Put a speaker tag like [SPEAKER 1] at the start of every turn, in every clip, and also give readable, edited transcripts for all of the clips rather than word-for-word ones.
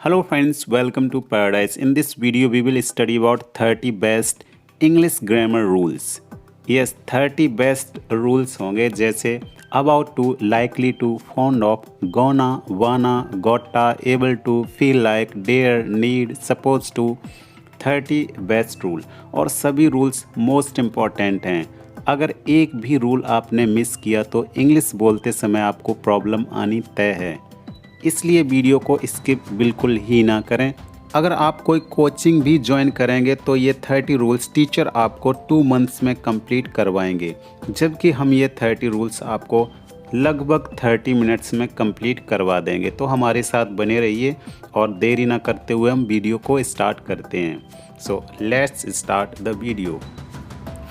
[SPEAKER 1] Hello friends, welcome to Paradise. In this video we will study about 30 best English grammar rules. Yes, 30 best rules होंगे जैसे about to, likely to, fond of, gonna, wanna, gotta, able to, feel like, dare, need, supposed to. 30 best rule और सभी rules most important हैं। अगर एक भी rule आपने miss किया तो इंग्लिश बोलते समय आपको प्रॉब्लम आनी तय है। इसलिए वीडियो को स्किप बिल्कुल ही ना करें। अगर आप कोई कोचिंग भी ज्वाइन करेंगे तो ये 30 रूल्स टीचर आपको 2 मंथ्स में कंप्लीट करवाएंगे, जबकि हम ये 30 रूल्स आपको लगभग 30 मिनट्स में कंप्लीट करवा देंगे। तो हमारे साथ बने रहिए और देरी ना करते हुए हम वीडियो को स्टार्ट करते हैं। So let's start the video.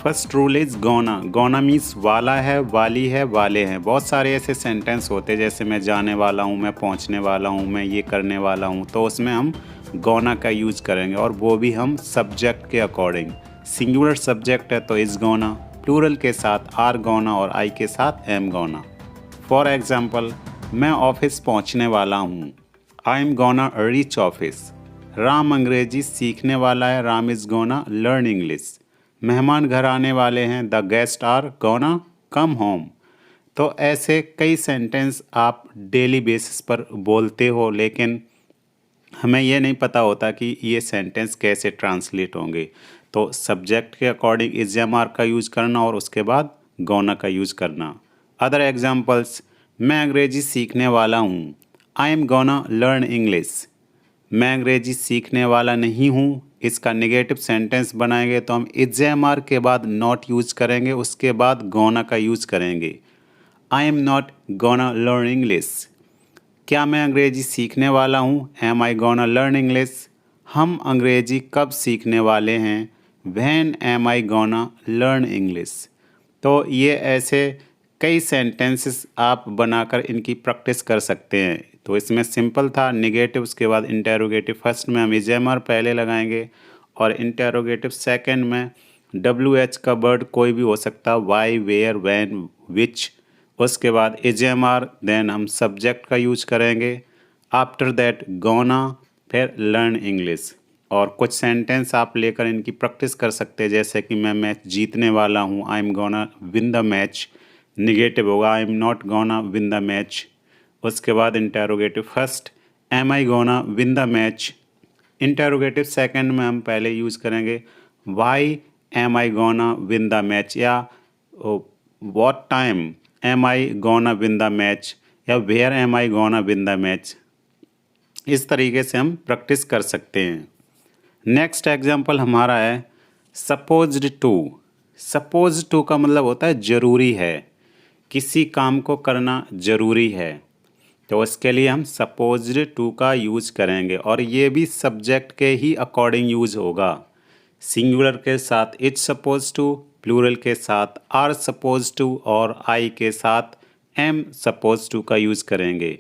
[SPEAKER 1] First rule is gonna. Gonna means वाला है, वाली है, वाले हैं। बहुत सारे ऐसे सेंटेंस होते हैं जैसे मैं जाने वाला हूँ, मैं पहुँचने वाला हूँ, मैं ये करने वाला हूँ, तो उसमें हम गोना का यूज़ करेंगे और वो भी हम सब्जेक्ट के अकॉर्डिंग। सिंगुलर सब्जेक्ट है तो इज़ गोना, प्लूरल के साथ आर गोना और आई के साथ एम गोना। फॉर एग्ज़ाम्पल, मैं ऑफिस पहुँचने वाला हूँ, I am gonna reach office. Ram अंग्रेजी सीखने वाला है, Ram is gonna learn English. मेहमान घर आने वाले हैं, the guest are gonna come home. तो ऐसे कई सेंटेंस आप डेली बेसिस पर बोलते हो, लेकिन हमें ये नहीं पता होता कि ये सेंटेंस कैसे ट्रांसलेट होंगे। तो सब्जेक्ट के अकॉर्डिंग इज एम आर का यूज़ करना और उसके बाद गोना का यूज़ करना। अदर एग्जाम्पल्स, मैं अंग्रेजी सीखने वाला हूँ, I am gonna learn English. मैं अंग्रेजी सीखने वाला नहीं हूँ, इसका नेगेटिव सेंटेंस बनाएंगे तो हम इज़ के बाद नॉट यूज़ करेंगे, उसके बाद गोना का यूज़ करेंगे। I am not gonna learn English. क्या मैं अंग्रेजी सीखने वाला हूँ, am I gonna learn English. हम अंग्रेजी कब सीखने वाले हैं, when am I gonna learn English. तो ये ऐसे कई सेंटेंसेस आप बनाकर इनकी प्रैक्टिस कर सकते हैं। तो इसमें सिंपल था, नेगेटिव उसके बाद इंटेरोगेटिव। फर्स्ट में हम इज़ पहले लगाएंगे और इंटेरोगेटिव सेकंड में WH का वर्ड कोई भी हो सकता, वाई, वेयर, व्हेन, विच। उसके बाद इज़ देन हम सब्जेक्ट का यूज करेंगे। आफ्टर दैट गोना, फिर लर्न इंग्लिश। और कुछ सेंटेंस आप लेकर इनकी प्रैक्टिस कर सकते हैं, जैसे कि मैं मैच जीतने वाला हूँ, I am gonna win the match. Negative होगा, I am not gonna win the match. उसके बाद interrogative first, am I gonna win the match. Interrogative second में हम पहले यूज़ करेंगे why am I gonna win the match, या what time am I gonna win the match, या where am I gonna win the match. इस तरीके से हम प्रैक्टिस कर सकते हैं। नेक्स्ट एग्जाम्पल हमारा है सपोज्ड टू। सपोज टू का मतलब होता है ज़रूरी है, किसी काम को करना ज़रूरी है, तो उसके लिए हम सपोज्ड टू का यूज़ करेंगे और ये भी सब्जेक्ट के ही अकॉर्डिंग यूज़ होगा। सिंगुलर के साथ इट सपोज टू, प्लूरल के साथ आर सपोज टू और आई के साथ एम सपोज टू का यूज़ करेंगे।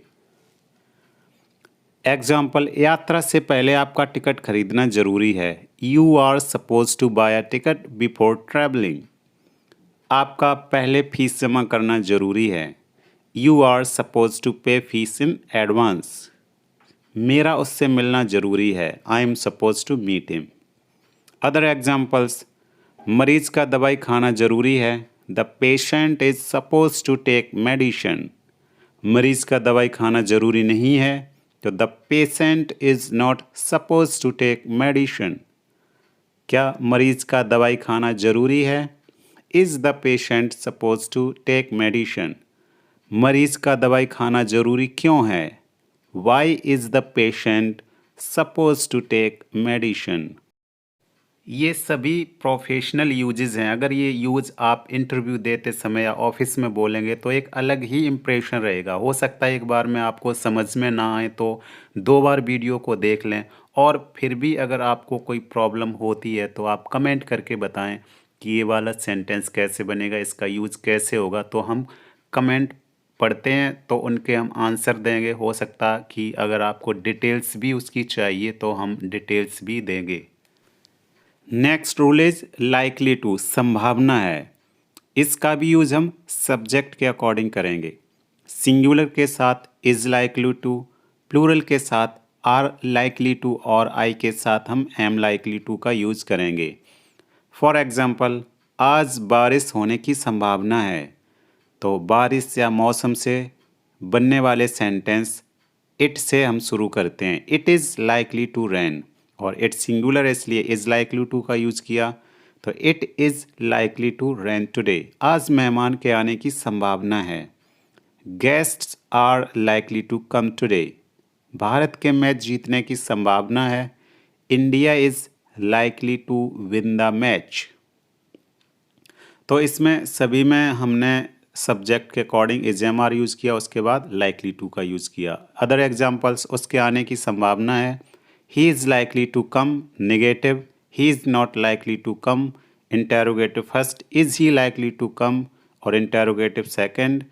[SPEAKER 1] एग्जाम्पल, यात्रा से पहले आपका टिकट खरीदना ज़रूरी है, you are suppose to buy a ticket before travelling. आपका पहले फीस जमा करना ज़रूरी है, you are suppose to pay fees in advance. मेरा उससे मिलना ज़रूरी है, I am suppose to meet him. Other examples, मरीज का दवाई खाना ज़रूरी है, the patient is suppose to take medicine. मरीज का दवाई खाना ज़रूरी नहीं है, तो the patient is not suppose to take medicine. क्या मरीज का दवाई खाना ज़रूरी है, is the patient suppose to take medicine. मरीज का दवाई खाना ज़रूरी क्यों है, why is the patient suppose to take medicine. ये सभी प्रोफेशनल यूजेस हैं। अगर ये यूज़ आप इंटरव्यू देते समय या ऑफिस में बोलेंगे तो एक अलग ही इम्प्रेशन रहेगा। हो सकता है एक बार में आपको समझ में ना आए तो 2 बार वीडियो को देख लें, और फिर भी अगर आपको कोई प्रॉब्लम होती है तो आप कमेंट करके बताएं कि ये वाला सेंटेंस कैसे बनेगा, इसका यूज़ कैसे होगा। तो हम कमेंट पढ़ते हैं तो उनके हम आंसर देंगे। हो सकता कि अगर आपको डिटेल्स भी उसकी चाहिए तो हम डिटेल्स भी देंगे। Next rule is likely to, संभावना है। इसका भी यूज़ हम सब्जेक्ट के अकॉर्डिंग करेंगे। सिंगुलर के साथ इज़ लाइकली टू, प्लूरल के साथ आर लाइकली टू और आई के साथ हम एम लाइकली टू का यूज करेंगे। फॉर एग्जाम्पल, आज बारिश होने की संभावना है, तो बारिश या मौसम से बनने वाले सेंटेंस इट से हम शुरू करते हैं। It is likely to rain, और इट सिंगुलर है इसलिए इज़ लाइकली टू का यूज़ किया, तो it is likely to rain today. आज मेहमान के आने की संभावना है। Guests are likely to come today. Bharat के मैच जीतने की संभावना है। India is likely to win the match. तो इसमें सभी में हमने सब्जेक्ट के according is am are use किया, उसके बाद लाइकली टू का यूज़ किया। अदर एग्जाम्पल्स, उसके आने की संभावना है। He is likely to come, negative. He is not likely to come, interrogative first. Is he likely to come, और interrogative second.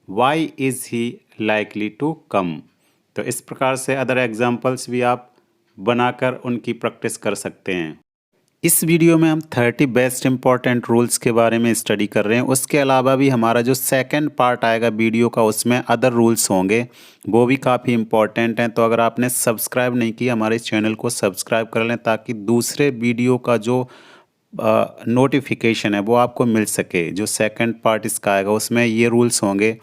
[SPEAKER 1] Why is he likely to come. तो इस प्रकार से अदर एग्जाम्पल्स भी आप बनाकर उनकी प्रैक्टिस कर सकते हैं। इस वीडियो में हम 30 बेस्ट इंपॉर्टेंट रूल्स के बारे में स्टडी कर रहे हैं। उसके अलावा भी हमारा जो सेकंड पार्ट आएगा वीडियो का, उसमें अदर रूल्स होंगे, वो भी काफ़ी इंपॉर्टेंट हैं। तो अगर आपने सब्सक्राइब नहीं किया हमारे चैनल को सब्सक्राइब कर लें, ताकि दूसरे वीडियो का जो नोटिफिकेशन है वो आपको मिल सके। जो सेकंड पार्ट इसका आएगा उसमें ये रूल्स होंगे।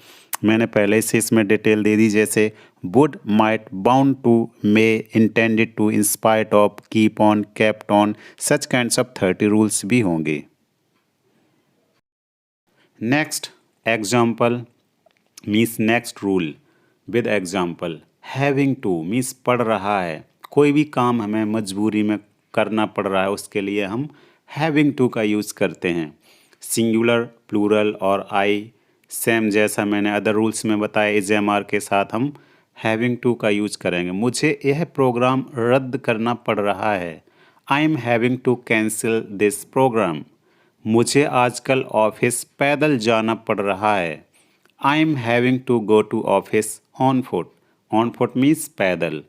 [SPEAKER 1] मैंने पहले से इसमें डिटेल दे दी, जैसे would, might, bound to, may, intended to, in spite of, keep on, kept on, such kinds of 30 rules भी होंगे। Next example means next rule with example. Having two means पढ़ रहा है, कोई भी काम हमें मजबूरी में करना पड़ रहा है, उसके लिए हम हैविंग टू का यूज़ करते हैं। सिंगुलर, प्लूरल और आई सेम, जैसा मैंने अदर रूल्स में बताया, इज एम आर के साथ हम हैविंग टू का यूज करेंगे। मुझे यह प्रोग्राम रद्द करना पड़ रहा है। I am having to cancel this programme. मुझे आजकल ऑफिस पैदल जाना पड़ रहा है। I am having to go to office on foot. On foot means पैदल।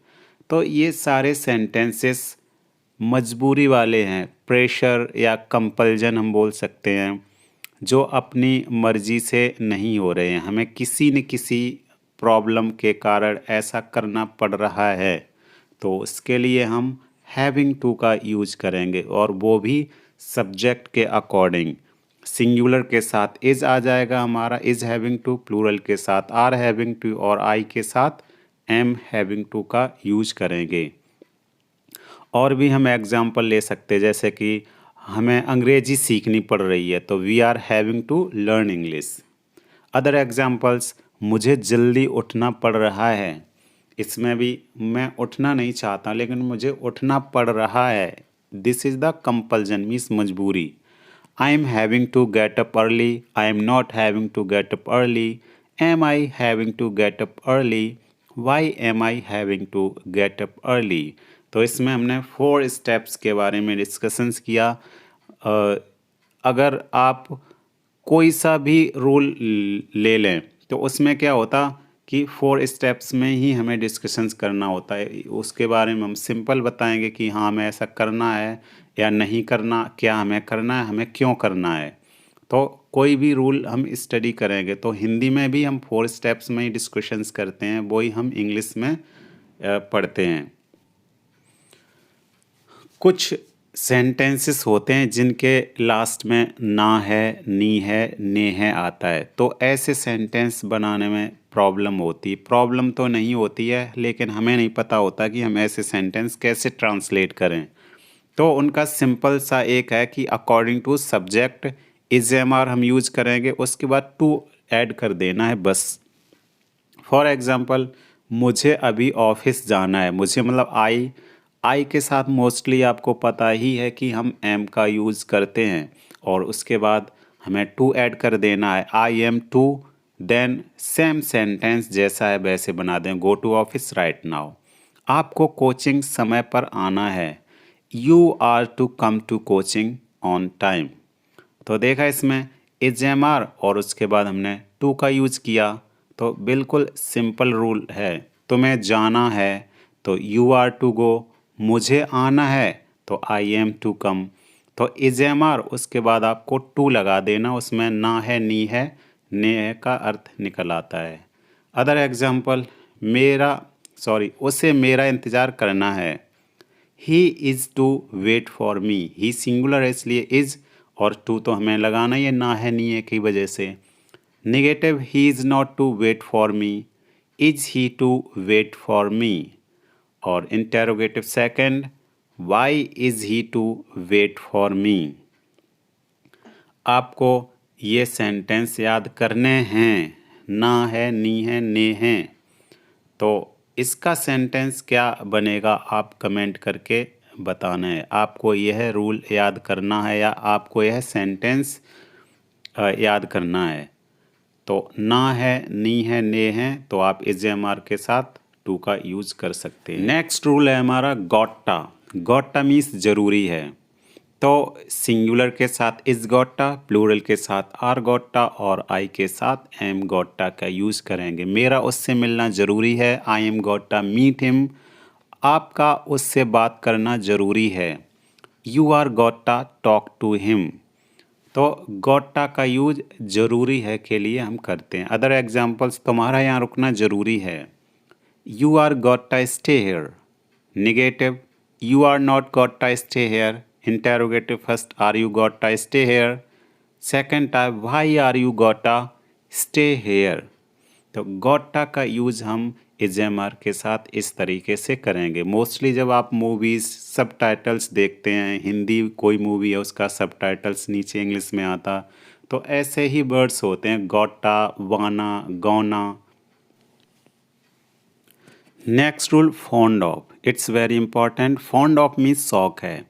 [SPEAKER 1] तो ये सारे सेंटेंसेस मजबूरी वाले हैं, प्रेशर या कंपल्जन हम बोल सकते हैं, जो अपनी मर्जी से नहीं हो रहे हैं, हमें किसी न किसी प्रॉब्लम के कारण ऐसा करना पड़ रहा है। तो उसके लिए हम हैविंग टू का यूज करेंगे, और वो भी सब्जेक्ट के अकॉर्डिंग। सिंगुलर के साथ इज़ आ जाएगा हमारा, इज़ हैविंग टू। प्लूरल के साथ आर हैविंग टू, और आई के साथ एम हैविंग टू का यूज करेंगे। और भी हम एग्जाम्पल ले सकते हैं, जैसे कि हमें अंग्रेजी सीखनी पड़ रही है, तो we are having to learn English. Other examples, मुझे जल्दी उठना पड़ रहा है। इसमें भी मैं उठना नहीं चाहता लेकिन मुझे उठना पड़ रहा है। This is the compulsion means मजबूरी। I am having to get up early, I am not having to get up early. Am I having to get up early, why am I having to get up early. तो इसमें हमने 4 steps के बारे में discussions किया। अगर आप कोई सा भी रूल ले लें तो उसमें क्या होता कि 4 स्टेप्स में ही हमें डिस्कशंस करना होता है। उसके बारे में हम सिंपल बताएंगे कि हाँ हमें ऐसा करना है या नहीं करना, क्या हमें करना है, हमें क्यों करना है। तो कोई भी रूल हम स्टडी करेंगे तो हिंदी में भी हम 4 स्टेप्स में ही डिस्कशंस करते हैं, वही हम इंग्लिश में पढ़ते हैं। कुछ सेंटेंसेस होते हैं जिनके लास्ट में ना है, नी है, ने है आता है, तो ऐसे सेंटेंस बनाने में प्रॉब्लम होती है। प्रॉब्लम तो नहीं होती है, लेकिन हमें नहीं पता होता कि हम ऐसे सेंटेंस कैसे ट्रांसलेट करें। तो उनका सिंपल सा एक है कि according to subject is am are हम यूज करेंगे, उसके बाद टू ऐड कर देना है बस। फॉर एग्ज़ाम्पल, मुझे अभी ऑफिस जाना है। मुझे मतलब आई के साथ मोस्टली आपको पता ही है कि हम एम का यूज़ करते हैं, और उसके बाद हमें टू ऐड कर देना है। I am to, then same sentence जैसा है वैसे बना दें, go to office right now. आपको कोचिंग समय पर आना है। You are to come to coaching on time. तो देखा इसमें इज एम आर और उसके बाद हमने टू का यूज़ किया, तो बिल्कुल सिंपल रूल है। तुम्हें जाना है तो यू आर टू गो, मुझे आना है तो आई एम टू कम। तो इज एम आर उसके बाद आपको टू लगा देना, उसमें ना है, नी है, ने है का अर्थ निकल आता है। अदर एग्जाम्पल, मेरा उसे मेरा इंतज़ार करना है। He is to wait for me, he singular है इसलिए इज़, और टू तो हमें लगाना ही है ना है नहीं है की वजह से। Negative, he is not to wait for me, is he to wait for me. और interrogative second, why is he to wait for me. आपको ये सेंटेंस याद करने हैं, ना है, नी है, ने हैं। तो इसका सेंटेंस क्या बनेगा आप कमेंट करके बताना है। आपको यह रूल याद करना है या आपको यह सेंटेंस याद करना है। तो ना है, नी है, ने हैं, तो आप इज एम आर के साथ टू का यूज कर सकते हैं। नेक्स्ट रूल है हमारा गॉट्टा। गॉट्टा मीन्स जरूरी है। तो सिंगुलर के साथ इज गॉट्टा, प्लूरल के साथ आर गॉट्टा और आई के साथ एम गॉट्टा का यूज करेंगे। मेरा उससे मिलना जरूरी है, I am gotta meet him. आपका उससे बात करना जरूरी है, you are gotta talk to him. तो गॉट्टा का यूज जरूरी है के लिए हम करते हैं। अदर एग्जाम्पल्स, तुम्हारा यहाँ रुकना जरूरी है, you are gotta stay here. Negative, you are not gotta stay here. Interrogative first, are you gotta stay here. Second type, why are you gotta stay here. तो गॉट्टा का यूज हम इजेमआर के साथ इस तरीके से करेंगे। मोस्टली जब आप मूवीज़ सबटाइटल्स देखते हैं, हिंदी कोई मूवी है उसका सबटाइटल्स नीचे इंग्लिश में आता, तो ऐसे ही वर्ड्स होते हैं, गॉट्टा, वाना, गौना। Next rule, fond of. It's very important. Fond of means शौक है।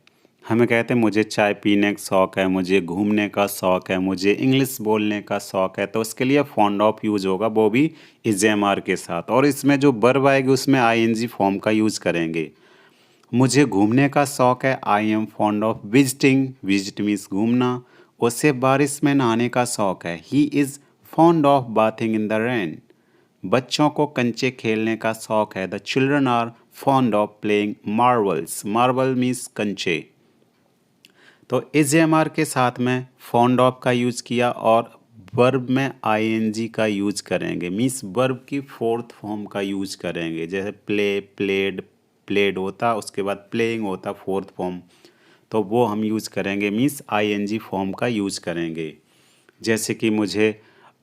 [SPEAKER 1] हमें कहते हैं मुझे चाय पीने का शौक़ है, मुझे घूमने का शौक़ है, मुझे इंग्लिश बोलने का शौक़ है, तो उसके लिए फॉन्ड ऑफ यूज़ होगा, वो भी इज एम आर के साथ। और इसमें जो वर्ब आएगी उसमें आई एन जी फॉर्म का यूज़ करेंगे। मुझे घूमने का शौक़ है, I am fond of visiting. Visit means घूमना। उसे बारिश में नहाने का शौक़ है, he is fond of bathing in the rain. बच्चों को कंचे खेलने का शौक़ है, the children are fond of playing marbles. Marble means कंचे। तो इज एम आर के साथ में फॉन्ड ऑफ का यूज़ किया और वर्ब में आई एन जी का यूज करेंगे, मीन्स वर्ब की फोर्थ फॉर्म का यूज करेंगे। जैसे प्ले, प्लेड, प्लेड होता, उसके बाद प्लेइंग होता फोर्थ फॉर्म, तो वो हम यूज़ करेंगे, means I N G form का यूज़ करेंगे। जैसे कि मुझे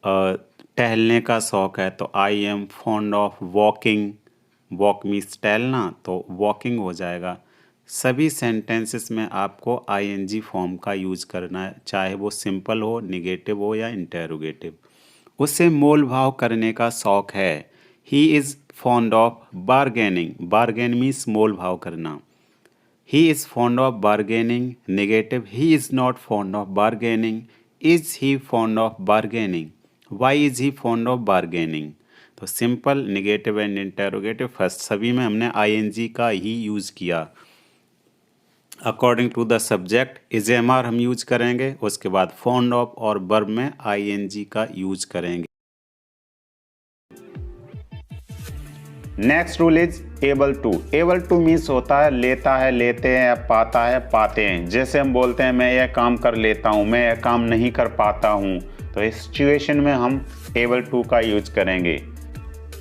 [SPEAKER 1] टहलने का शौक़ है, तो I am fond of walking. Walk means टहलना, तो वॉकिंग हो जाएगा। सभी सेंटेंसेस में आपको आई एन जी फॉर्म का यूज़ करना है, चाहे वो सिंपल हो, निगेटिव हो या इंटेरोगेटिव। उसे मोल भाव करने का शौक़ है, he is fond of bargaining. Bargain means मोल भाव करना। He is fond of bargaining. Negative, he is not fond of bargaining, is he fond of bargaining. Why is he fond of bargaining. तो simple, negative and interrogative first, सभी में हमने I N G का ही use किया। According to the subject is am are हम use करेंगे, उसके बाद फॉन्ड ऑफ और वर्ब में आई एन जी का यूज करेंगे। Next rule is able to. Able to means होता है लेता है, लेते हैं, पाता है, पाते हैं। जैसे हम बोलते हैं मैं यह काम कर लेता हूँ, मैं यह काम नहीं कर पाता हूँ, तो इस सिचुएशन में हम एबल टू का यूज करेंगे।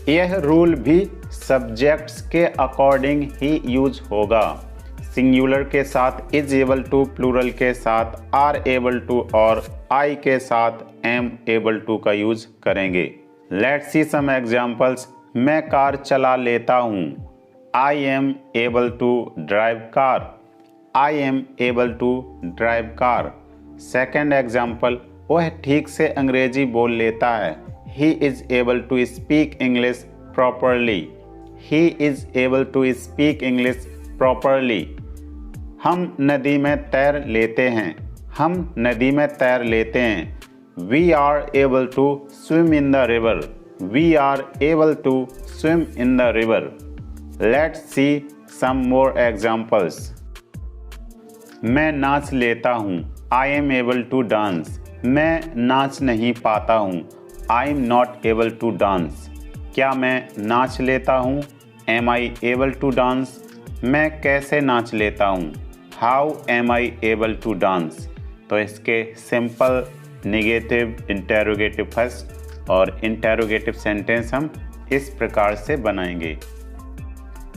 [SPEAKER 1] यह रूल भी सब्जेक्ट्स के अकॉर्डिंग ही यूज होगा। सिंगुलर के साथ इज एबल टू, प्लूरल के साथ आर एबल टू और आई के साथ एम एबल टू का यूज करेंगे। Let's see some examples. मैं कार चला लेता हूँ, I am able to drive car. I am able to drive car. Second example, वह ठीक से अंग्रेजी बोल लेता है, he is able to speak English properly. He is able to speak English properly. हम नदी में तैर लेते हैं, हम नदी में तैर लेते हैं। We are able to swim in the river. We are able to swim in the river. Let's see some more examples. मैं नाच लेता हूँ, I am able to dance. मैं नाच नहीं पाता हूँ, I am not able to dance. क्या मैं नाच लेता हूँ, am I able to dance. मैं कैसे नाच लेता हूँ, how am I able to dance. तो इसके सिंपल, निगेटिव, इंटेरोगेटिव फर्स्ट और इंटेरोगेटिव सेंटेंस हम इस प्रकार से बनाएंगे।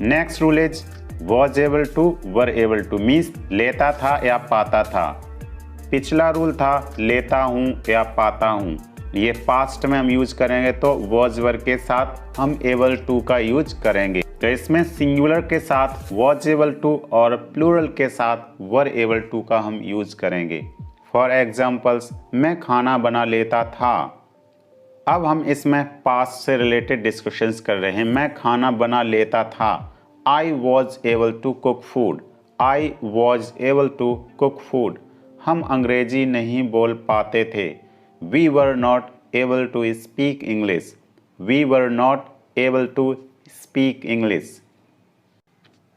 [SPEAKER 1] Next rule is was able to, were able to means लेता था या पाता था। पिछला रूल था लेता हूँ या पाता हूँ, ये पास्ट में हम यूज करेंगे तो वॉज वर के साथ हम एबल टू का यूज करेंगे। तो इसमें सिंगुलर के साथ वॉज एबल टू और प्लूरल के साथ वर एबल टू का हम यूज करेंगे। फॉर एग्जाम्पल्स, मैं खाना बना लेता था। अब हम इसमें पास्ट से रिलेटेड डिस्कशंस कर रहे हैं। मैं खाना बना लेता था, I was able to cook food, I was able to cook food. हम अंग्रेजी नहीं बोल पाते थे, we were not able to speak English, we were not able to speak English.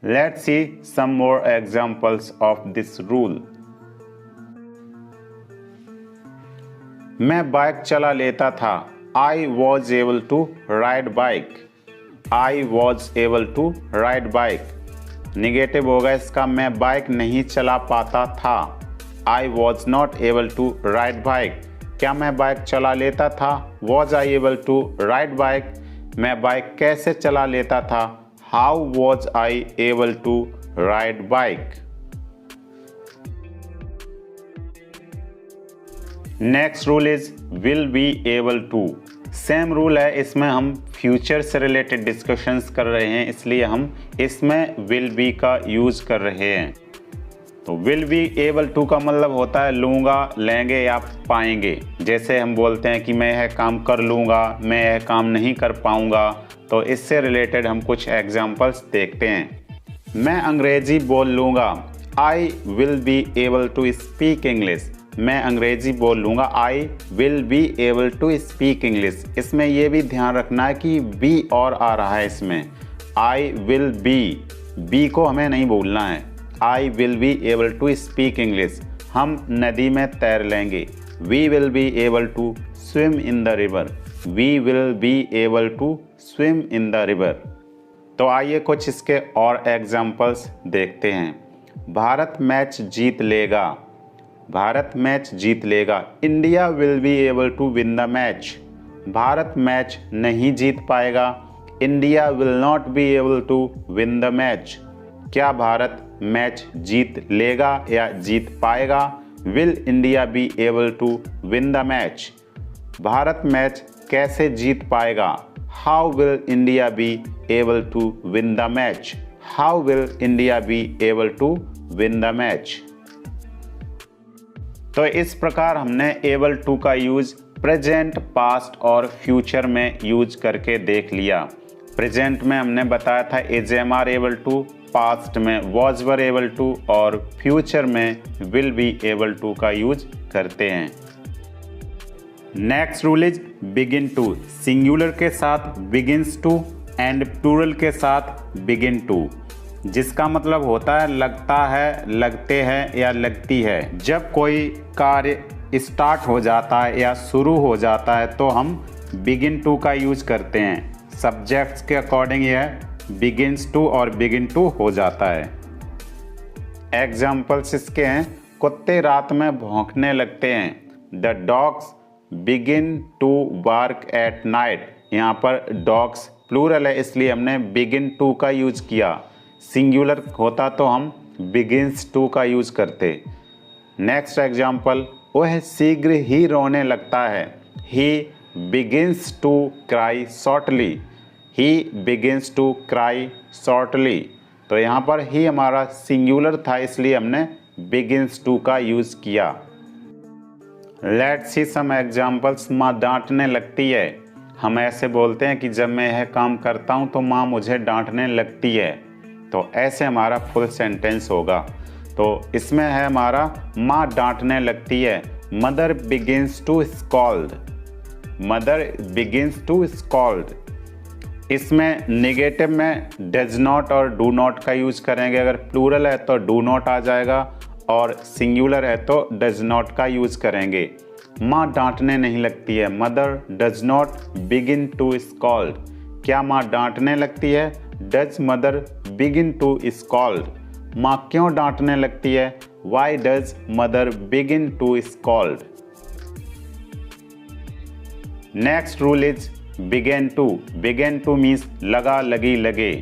[SPEAKER 1] Let's see some more examples of this rule. मैं bike चला लेता था, I was able to ride bike, I was able to ride bike. Negative होगा इसका, मैं bike नहीं चला पाता था, I was not able to ride bike. क्या मैं बाइक चला लेता था, was I able to ride bike. मैं बाइक कैसे चला लेता था, how was I able to ride bike. Next rule is will be able to. Same rule है, इसमें हम फ्यूचर से रिलेटेड डिस्कशंस कर रहे हैं, इसलिए हम इसमें विल बी का यूज कर रहे हैं। तो विल बी एबल टू का मतलब होता है लूँगा, लेंगे या पाएंगे। जैसे हम बोलते हैं कि मैं यह काम कर लूँगा, मैं यह काम नहीं कर पाऊँगा। तो इससे रिलेटेड हम कुछ एग्जाम्पल्स देखते हैं। मैं अंग्रेजी बोल लूँगा, I will be able to speak English. मैं अंग्रेजी बोल लूँगा, I will be able to speak English. इसमें यह भी ध्यान रखना है कि बी और आ रहा है इसमें, आई विल बी को हमें नहीं भूलना है। I will be able to speak English, हम नदी में तैर लेंगे, we will be able to swim in the river, we will be able to swim in the river. तो आइए कुछ इसके और एग्जाम्पल्स देखते हैं। भारत मैच जीत लेगा, भारत मैच जीत लेगा। India will be able to win the match, Bharat match नहीं जीत पाएगा, India will not be able to win the match. क्या भारत मैच जीत लेगा या जीत पाएगा, will India be able to win the match. Bharat match कैसे जीत पाएगा, how will India be able to win the match, how will India be able to win the match. तो इस प्रकार हमने एबल टू का यूज प्रेजेंट, पास्ट और future में यूज करके देख लिया। प्रेजेंट में हमने बताया था is am are able to, past में वॉज वर एबल टू और फ्यूचर में विल बी एबल टू का यूज करते हैं। Next rule is begin to. Singular के साथ बिगिंस टू एंड प्लूरल के साथ बिगिन टू, जिसका मतलब होता है लगता है, लगते हैं या लगती है। जब कोई कार्य स्टार्ट हो जाता है या शुरू हो जाता है तो हम बिगिन टू का यूज करते हैं। सब्जेक्ट्स के अकॉर्डिंग यह बिगिंस टू और बिगिन टू हो जाता है। एग्जाम्पल्स इसके हैं, कुत्ते रात में भौंकने लगते हैं, the dogs begin to bark at night. यहाँ पर डॉग्स प्लूरल है इसलिए हमने बिगिन टू का यूज किया। सिंगुलर होता तो हम बिगिंस टू का यूज करते। नेक्स्ट एग्जाम्पल, वह शीघ्र ही रोने लगता है, he begins to cry shortly, he begins to cry shortly. तो यहाँ पर ही हमारा सिंगुलर था इसलिए हमने बिगिंस टू का यूज किया। Let's see some examples. माँ डांटने लगती है। हम ऐसे बोलते हैं कि जब मैं यह काम करता हूँ तो माँ मुझे डांटने लगती है। तो ऐसे हमारा फुल सेंटेंस होगा। तो इसमें है हमारा माँ डांटने लगती है, mother begins to scold, mother begins to scold. इसमें नेगेटिव में डज नॉट और डू नॉट का यूज करेंगे। अगर प्लूरल है तो डू नॉट आ जाएगा और सिंगुलर है तो डज नॉट का यूज करेंगे। माँ डांटने नहीं लगती है, mother does not begin to scold. क्या माँ डांटने लगती है, does mother begin to scold. माँ क्यों डांटने लगती है, why does mother begin to scold. Next rule is began to. Began to means लगा, लगी, लगे।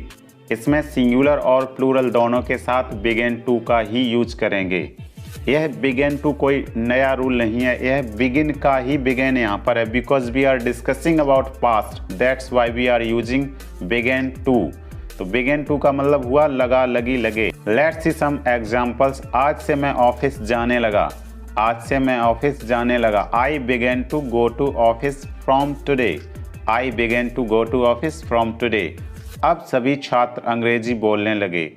[SPEAKER 1] इसमें सिंगुलर और प्लूरल दोनों के साथ बिगिन टू का ही यूज करेंगे। यह बिगिन टू कोई नया रूल नहीं है, यह बिगिन का ही बिगिन यहाँ पर है, because we are discussing about past, that's why we are using begin to. तो बिगिन टू का मतलब हुआ लगा, लगी, लगे। Let's see some examples. आज से मैं ऑफिस जाने लगा, आज से मैं ऑफिस जाने लगा। I began to go to office from today, I began to go to office from today. अब सभी छात्र अंग्रेजी बोलने लगे।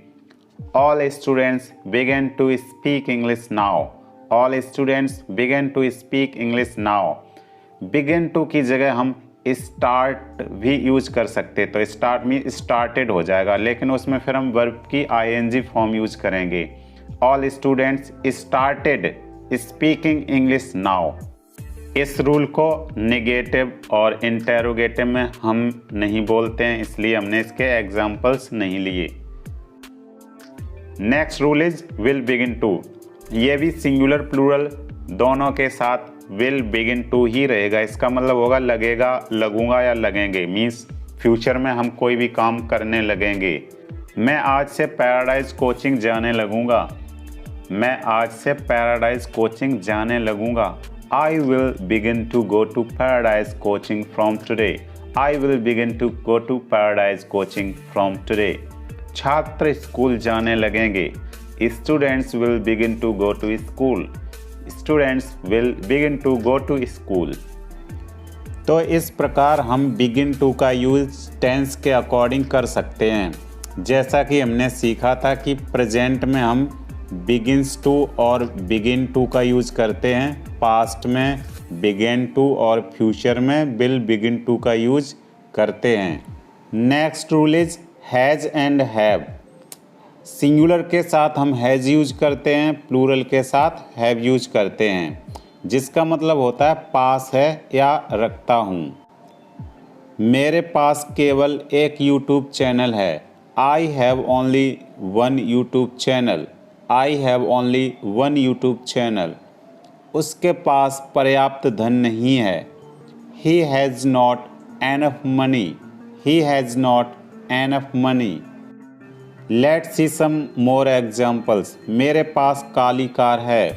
[SPEAKER 1] All students began to speak English now, all students began to speak English now. Began to की जगह हम start भी यूज कर सकते, तो स्टार्ट में स्टार्टेड हो जाएगा, लेकिन उसमें फिर हम वर्ब की आईएनजी फॉर्म यूज करेंगे। All students started speaking English now. इस रूल को नेगेटिव और इंटेरोगेटिव में हम नहीं बोलते हैं, इसलिए हमने इसके एग्जाम्पल्स नहीं लिए। Next rule is will begin to. ये भी सिंगुलर प्लूरल दोनों के साथ विल बिगिन टू ही रहेगा। इसका मतलब होगा लगेगा, लगूंगा या लगेंगे, मीन्स फ्यूचर में हम कोई भी काम करने लगेंगे। मैं आज से पैराडाइज कोचिंग जाने लगूंगा, मैं आज से पैराडाइज कोचिंग जाने लगूंगा। I will begin to go to paradise coaching from today, I will begin to go to paradise coaching from today. छात्र स्कूल जाने लगेंगे, students will begin to go to school, students will begin to go to school. तो इस प्रकार हम begin to का use tense के according कर सकते हैं। जैसा कि हमने सीखा था कि प्रेजेंट में हम बिगिन्स टू और बिगिन टू का यूज करते हैं, पास्ट में बिगेन टू और फ्यूचर में विल बिगिन टू का यूज करते हैं। Next rule is has and have. Singular के साथ हम हैज़ यूज करते हैं, प्लूरल के साथ हैव यूज करते हैं, जिसका मतलब होता है पास है या रखता हूँ। मेरे पास केवल एक यूट्यूब चैनल है, I have only one YouTube channel, I have only one YouTube channel. उसके पास पर्याप्त धन नहीं है, he has not enough money, he has not enough money. Let's see some more examples. मेरे पास काली कार है,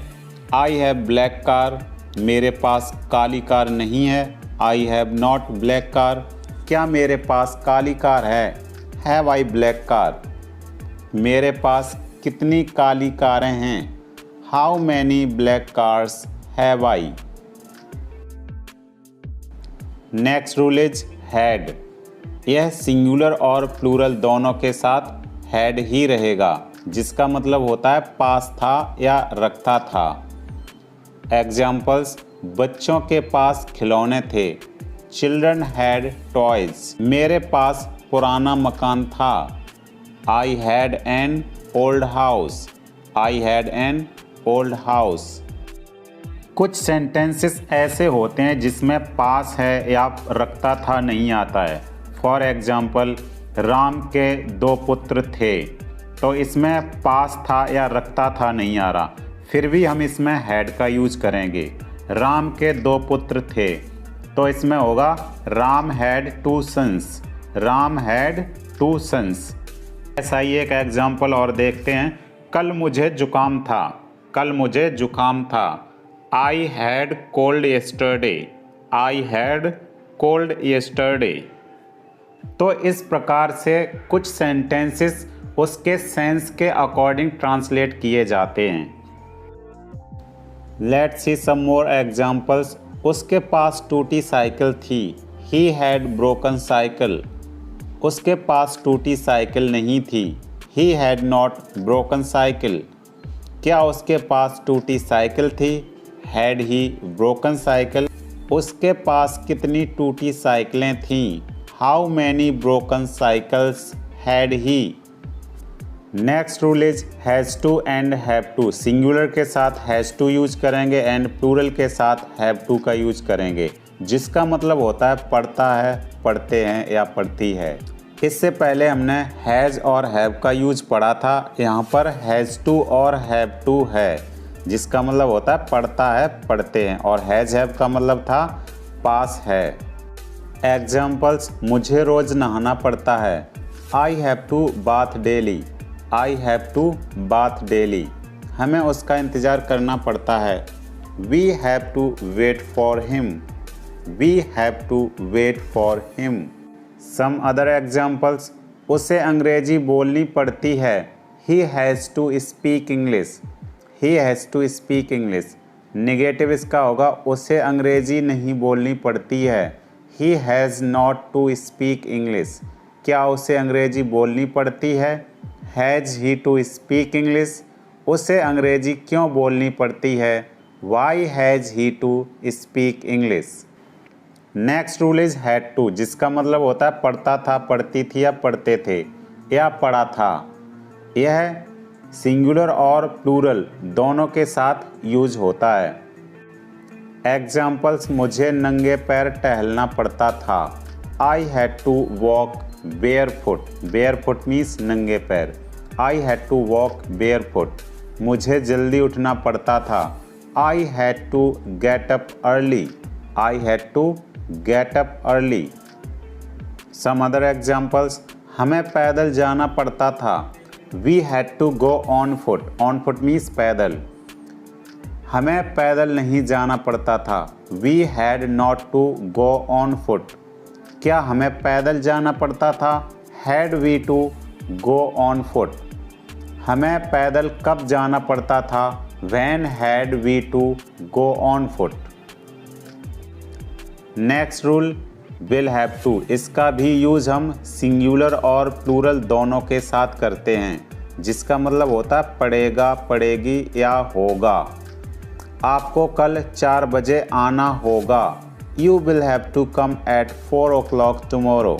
[SPEAKER 1] आई हैव ब्लैक कार, मेरे पास काली कार नहीं है, I have not black car. क्या मेरे पास काली कार है, हैव आई ब्लैक कार। मेरे पास कितनी काली कारें हैं, how many black cars have I. Next rule is had. यह सिंगुलर और प्लूरल दोनों के साथ हैड ही रहेगा, जिसका मतलब होता है पास था या रखता था। एग्जाम्पल्स, बच्चों के पास खिलौने थे, चिल्ड्रन हैड टॉयज। मेरे पास पुराना मकान था, I had an old house, I had an old house. कुछ सेंटेंसेस ऐसे होते हैं जिसमें पास है या रखता था नहीं आता है। फॉर एग्जाम्पल, राम के 2 पुत्र थे, तो इसमें पास था या रखता था नहीं आ रहा, फिर भी हम इसमें हैड का यूज करेंगे। राम के 2 पुत्र थे, तो इसमें होगा Ram had 2 sons, Ram had 2 sons. ऐसा ही एक एग्जाम्पल और देखते हैं। कल मुझे जुकाम था, कल मुझे जुकाम था, I had cold yesterday, I had cold yesterday. तो इस प्रकार से कुछ सेंटेंसेस उसके सेंस के अकॉर्डिंग ट्रांसलेट किए जाते हैं। Let's see some more examples. उसके पास टूटी साइकिल थी, ही हैड ब्रोकन साइकिल। उसके पास टूटी साइकिल नहीं थी, he had not broken cycle. क्या उसके पास टूटी साइकिल थी, हैड ही ब्रोकन साइकिल। उसके पास कितनी टूटी साइकिलें थीं, how many broken cycles had he. Next rule is has to and have to. Singular के साथ हैज़ टू यूज करेंगे एंड प्लूरल के साथ हैव टू का यूज करेंगे, जिसका मतलब होता है पढ़ता है, पढ़ते हैं या पढ़ती है। इससे पहले हमने हैज़ और हैव का यूज पढ़ा था, यहाँ पर हैज़ टू और हैव टू है, जिसका मतलब होता है पढ़ता है, पढ़ते हैं, और हैज़ हैव का मतलब था पास है। एग्जाम्पल्स, मुझे रोज़ नहाना पड़ता है, I have to bath daily, I have to bath daily, हमें उसका इंतज़ार करना पड़ता है। We have to wait for him, we have to wait for him. Some other examples, उसे अंग्रेजी बोलनी पड़ती है। He has to speak English, he has to speak English. Negative इसका होगा उसे अंग्रेजी नहीं बोलनी पड़ती है। He has not to speak English, क्या उसे अंग्रेजी बोलनी पड़ती है। Has he to speak English, उसे अंग्रेजी क्यों बोलनी पड़ती है। Why has he to speak English. Next rule is had to, जिसका मतलब होता है पढ़ता था, पढ़ती थी या पढ़ते थे या पढ़ा था। यह सिंगुलर और प्लूरल दोनों के साथ यूज होता है। एग्जाम्पल्स, मुझे नंगे पैर टहलना पड़ता था। I had to walk barefoot, barefoot means नंगे पैर। I had to walk barefoot. मुझे जल्दी उठना पड़ता था। I had to get up early, I had to get up early. Some other examples, हमें पैदल जाना पड़ता था। We had to go on foot, on foot means पैदल। हमें पैदल नहीं जाना पड़ता था। We had not to go on foot, क्या हमें पैदल जाना पड़ता था। Had we to go on foot, हमें पैदल कब जाना पड़ता था। When had we to go on foot. Next rule will have to, इसका भी यूज़ हम सिंगुलर और प्लूरल दोनों के साथ करते हैं, जिसका मतलब होता है पड़ेगा, पड़ेगी या होगा। आपको कल 4 बजे आना होगा। You will have to come at 4 o'clock tomorrow,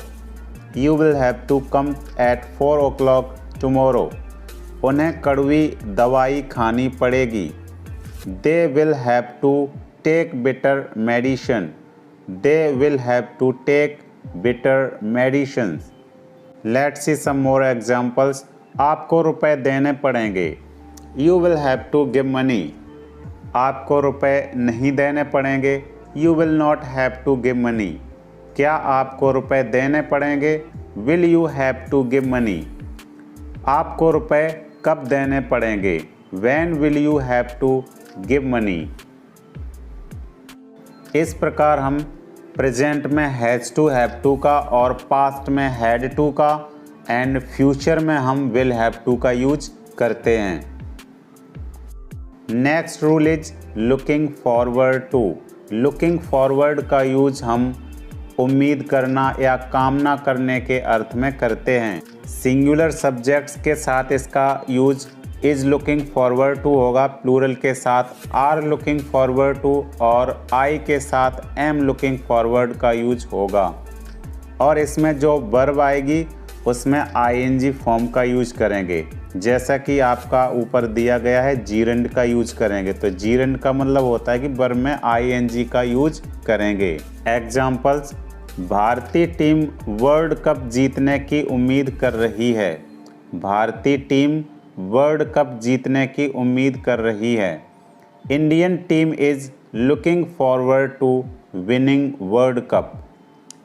[SPEAKER 1] you will have to come at 4 o'clock tomorrow. उन्हें कड़वी दवाई खानी पड़ेगी। They will have to take bitter medicine, they will have to take bitter medicines. Let's see some more examples. आपको रुपए देने पड़ेंगे। You will have to give money. आपको रुपए नहीं देने पड़ेंगे। You will not have to give money. क्या आपको रुपए देने पड़ेंगे। Will you have to give money. आपको रुपए कब देने पड़ेंगे। When will you have to give money. इस प्रकार हम प्रेजेंट में हैज़ टू हैव टू का और पास्ट में हैड टू का एंड फ्यूचर में हम विल हैव टू का यूज करते हैं। Next rule is looking forward to. Looking forward का यूज हम उम्मीद करना या कामना करने के अर्थ में करते हैं। सिंगुलर सब्जेक्ट्स के साथ इसका use is looking forward to होगा, प्लूरल के साथ आर लुकिंग फॉरवर्ड टू और आई के साथ एम लुकिंग फॉरवर्ड का यूज होगा। और इसमें जो वर्ब आएगी उसमें आईएनजी फॉर्म का यूज करेंगे, जैसा कि आपका ऊपर दिया गया है जीरेंड का यूज करेंगे। तो जीरेंड का मतलब होता है कि वर्ब में आईएनजी का यूज करेंगे। एग्जाम्पल्स, भारतीय टीम वर्ल्ड कप जीतने की उम्मीद कर रही है। भारतीय टीम वर्ल्ड कप जीतने की उम्मीद कर रही है। Indian team is looking forward to winning world cup.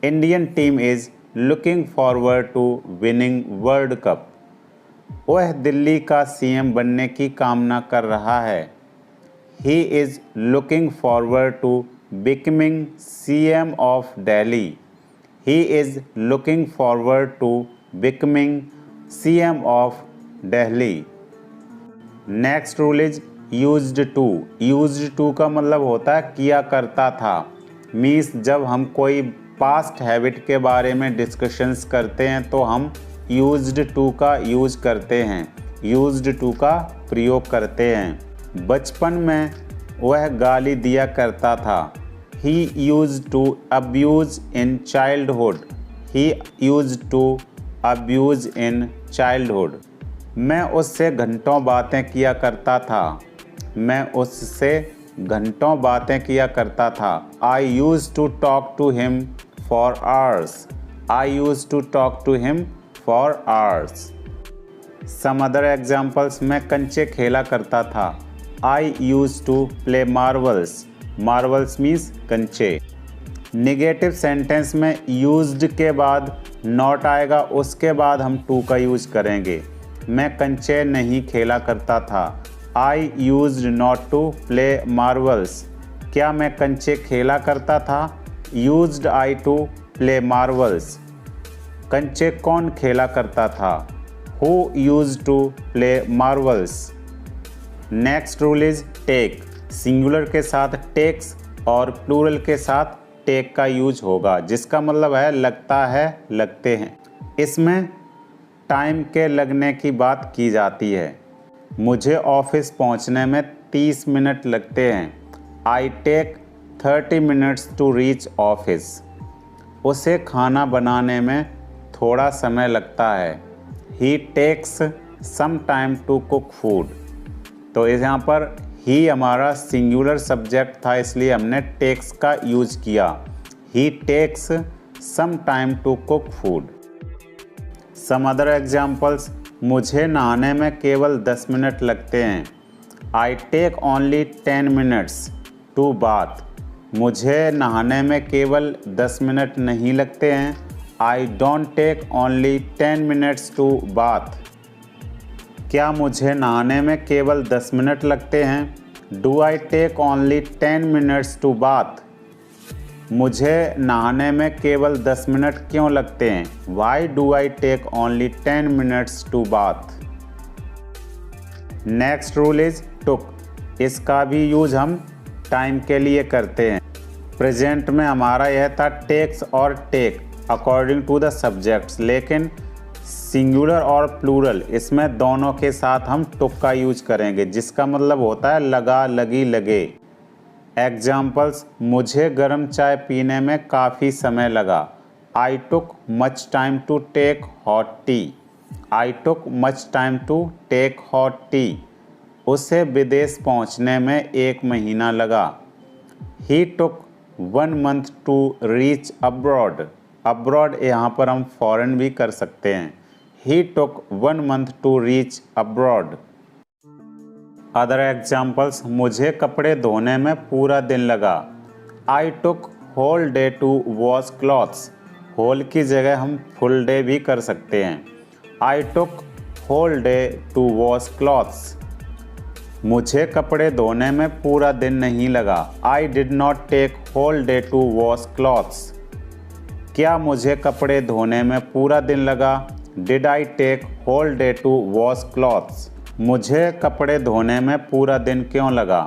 [SPEAKER 1] Indian team is looking forward to winning world cup. वह दिल्ली का सीएम बनने की कामना कर रहा है। He is looking forward to becoming CM of Delhi. He is looking forward to becoming CM of Delhi. Next rule is used to. Used to का मतलब होता है किया करता था। मीन्स जब हम कोई पास्ट हैबिट के बारे में डिस्कशंस करते हैं तो हम यूज्ड टू का यूज करते हैं, यूज्ड टू का प्रयोग करते हैं। बचपन में वह गाली दिया करता था। He used to abuse in childhood. He used to abuse in childhood. मैं उससे घंटों बातें किया करता था। मैं उससे घंटों बातें किया करता था। I use to talk to him for hours. I use to talk to him for hours. Some other examples, मैं कंचे खेला करता था। I use to play marbles. Marbles means कंचे। निगेटिव सेंटेंस में यूज्ड के बाद नॉट आएगा, उसके बाद हम टू का यूज करेंगे। मैं कंचे नहीं खेला करता था। I used not to play marbles. क्या मैं कंचे खेला करता था? Used I to play marbles. कंचे कौन खेला करता था? Who used to play marbles. Next rule is take. Singular के साथ टेक्स और प्लूरल के साथ टेक का यूज होगा, जिसका मतलब है लगता है, लगते हैं। इसमें टाइम के लगने की बात की जाती है। मुझे ऑफिस पहुंचने में 30 मिनट लगते हैं। I take 30 minutes to reach office. उसे खाना बनाने में थोड़ा समय लगता है। He takes some time to cook food. तो इस यहाँ पर ही हमारा सिंगुलर सब्जेक्ट था, इसलिए हमने टेक्स का यूज किया। He takes some time to cook food. Some other examples. मुझे नहाने में केवल 10 मिनट लगते हैं। I take only 10 minutes to bath. मुझे नहाने में केवल 10 मिनट नहीं लगते हैं। I don't take only 10 minutes to bath. क्या मुझे नहाने में केवल 10 मिनट लगते हैं? Do I take only 10 minutes to bath. मुझे नहाने में केवल 10 मिनट क्यों लगते हैं? Why do I take only 10 minutes to bath. Next rule is took. इसका भी यूज हम टाइम के लिए करते हैं। प्रेजेंट में हमारा यह था टेक्स और take according to the subjects, लेकिन सिंगुलर और प्लूरल इसमें दोनों के साथ हम टुक का यूज करेंगे, जिसका मतलब होता है लगा, लगी, लगे। एग्जाम्पल्स। मुझे गर्म चाय पीने में काफ़ी समय लगा। I took much time to take hot tea. I took much time to take hot tea. उसे विदेश पहुंचने में 1 महीना लगा। He took 1 month to reach abroad. Abroad यहाँ पर हम फॉरेन भी कर सकते हैं। He took 1 month to reach abroad. Other examples. मुझे कपड़े धोने में पूरा दिन लगा। I took whole day to wash clothes. Whole की जगह हम फुल डे भी कर सकते हैं। I took whole day to wash clothes. मुझे कपड़े धोने में पूरा दिन नहीं लगा। I did not take whole day to wash clothes. क्या मुझे कपड़े धोने में पूरा दिन लगा? Did I take whole day to wash clothes. मुझे कपड़े धोने में पूरा दिन क्यों लगा?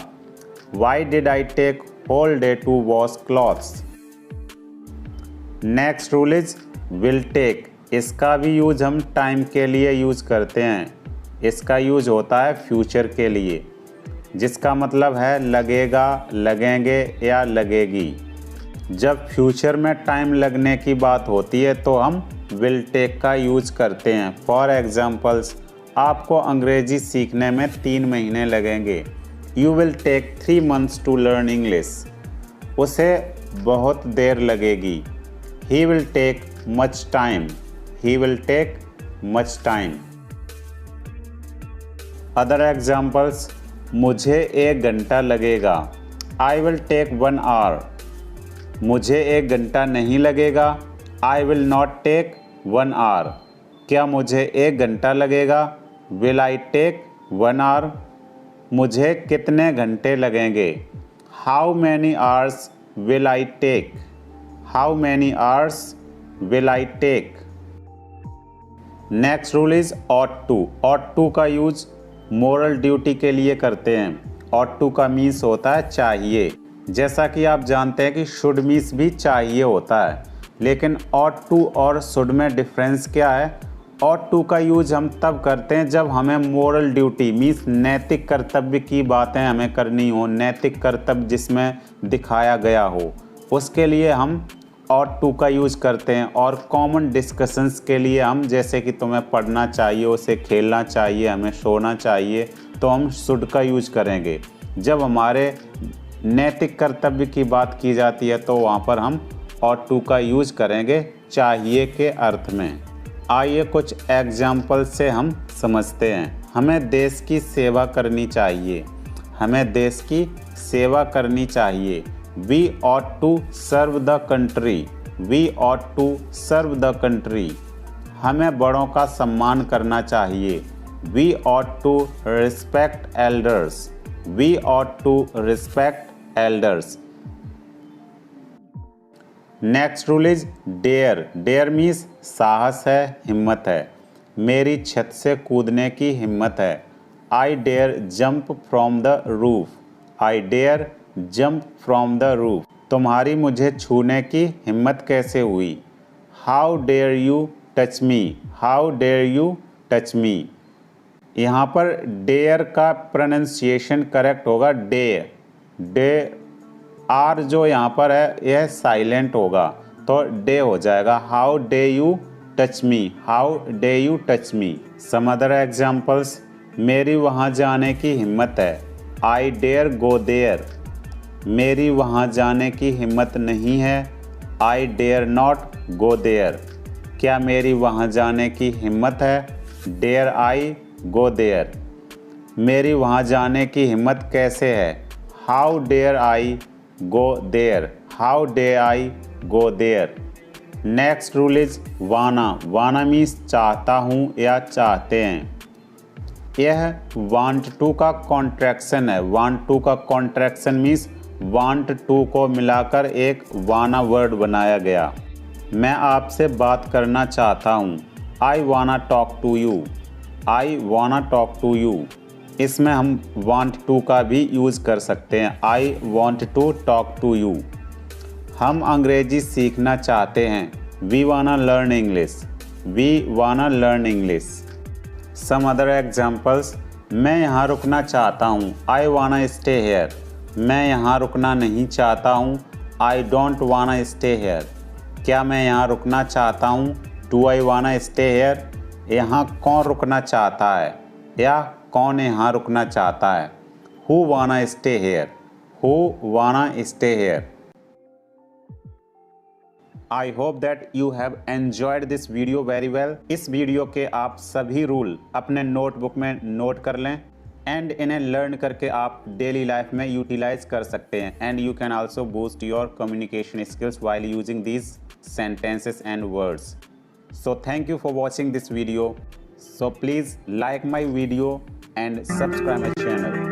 [SPEAKER 1] Why did I take whole day to wash clothes. Next rule is will take. इसका भी यूज हम टाइम के लिए यूज करते हैं। इसका यूज होता है फ्यूचर के लिए, जिसका मतलब है लगेगा, लगेंगे या लगेगी। जब फ्यूचर में टाइम लगने की बात होती है तो हम विल टेक का यूज करते हैं। For examples. आपको अंग्रेजी सीखने में 3 महीने लगेंगे। You will take 3 months to learn English. उसे बहुत देर लगेगी। He will take much time. He will take much time. Other examples. मुझे 1 घंटा लगेगा। I will take 1 hour. मुझे 1 घंटा नहीं लगेगा। I will not take 1 hour. क्या मुझे 1 घंटा लगेगा? Will I take 1 hour. मुझे कितने घंटे लगेंगे? How many hours will I take. How many hours will I take. Next rule is ought to. Ought to का यूज मोरल ड्यूटी के लिए करते हैं। ऑट टू का मीन्स होता है चाहिए। जैसा कि आप जानते हैं कि शुड मीन्स भी चाहिए होता है, लेकिन ऑट टू और शुड में डिफरेंस क्या है? ऑट टू का यूज हम तब करते हैं जब हमें मोरल ड्यूटी मीन्स नैतिक कर्तव्य की बातें हमें करनी हो, नैतिक कर्तव्य जिसमें दिखाया गया हो, उसके लिए हम ऑट टू का यूज करते हैं। और कॉमन डिस्कशंस के लिए हम, जैसे कि तुम्हें पढ़ना चाहिए, उसे खेलना चाहिए, हमें सोना चाहिए, तो हम शुड का यूज करेंगे। जब हमारे नैतिक कर्तव्य की बात की जाती है तो वहाँ पर हम ऑट टू का यूज करेंगे चाहिए के अर्थ में। आइए कुछ एग्जाम्पल से हम समझते हैं। हमें देश की सेवा करनी चाहिए। हमें देश की सेवा करनी चाहिए। We ought to serve the country. We ought to serve the country. हमें बड़ों का सम्मान करना चाहिए. We ought to respect elders. We ought to respect elders. Next rule is dare. Dare means साहस है, हिम्मत है. मेरी छत से कूदने की हिम्मत है. I dare jump from the roof. I dare jump from the roof. तुम्हारी मुझे छूने की हिम्मत कैसे हुई. How dare you touch me. How dare you touch me. यहाँ पर डेयर का प्रोनाउंसिएशन करेक्ट होगा डेयर. डे आर जो यहाँ पर है यह साइलेंट होगा तो डे हो जाएगा. How dare you touch me. How dare you touch me. Some other examples. मेरी वहाँ जाने की हिम्मत है. I dare go there. मेरी वहाँ जाने की हिम्मत नहीं है. I dare not go there. क्या मेरी वहाँ जाने की हिम्मत है. Dare I go there. मेरी वहाँ जाने की हिम्मत कैसे है. How dare I go there. How dare I go there. Next rule is वाना. वाना मीन्स चाहता हूँ या चाहते हैं. यह वांट टू का कॉन्ट्रैक्शन है. वांट टू का कॉन्ट्रैक्शन मीन्स वांट टू को मिलाकर एक वाना वर्ड बनाया गया. मैं आपसे बात करना चाहता हूँ. आई वाना टॉक टू यू. आई वाना टॉक टू यू. इसमें हम want to का भी यूज़ कर सकते हैं. I want to talk to you. हम अंग्रेजी सीखना चाहते हैं. We wanna learn English. We wanna learn English. Some other examples. मैं यहाँ रुकना चाहता हूँ. I wanna stay here. मैं यहाँ रुकना नहीं चाहता हूँ. I don't wanna stay here. क्या मैं यहाँ रुकना चाहता हूँ. Do I wanna stay here? यहाँ कौन रुकना चाहता है या कौन यहाँ रुकना चाहता है. Who wanna stay here? Who wanna stay here? I hope that you have enjoyed this video very well. इस वीडियो के आप सभी रूल अपने नोटबुक में नोट कर लें एंड इन्हें लर्न करके आप डेली लाइफ में यूटिलाइज कर सकते हैं. And you can also boost your communication skills while using these sentences and words. So thank you for watching this video. So please like my video and subscribe my channel.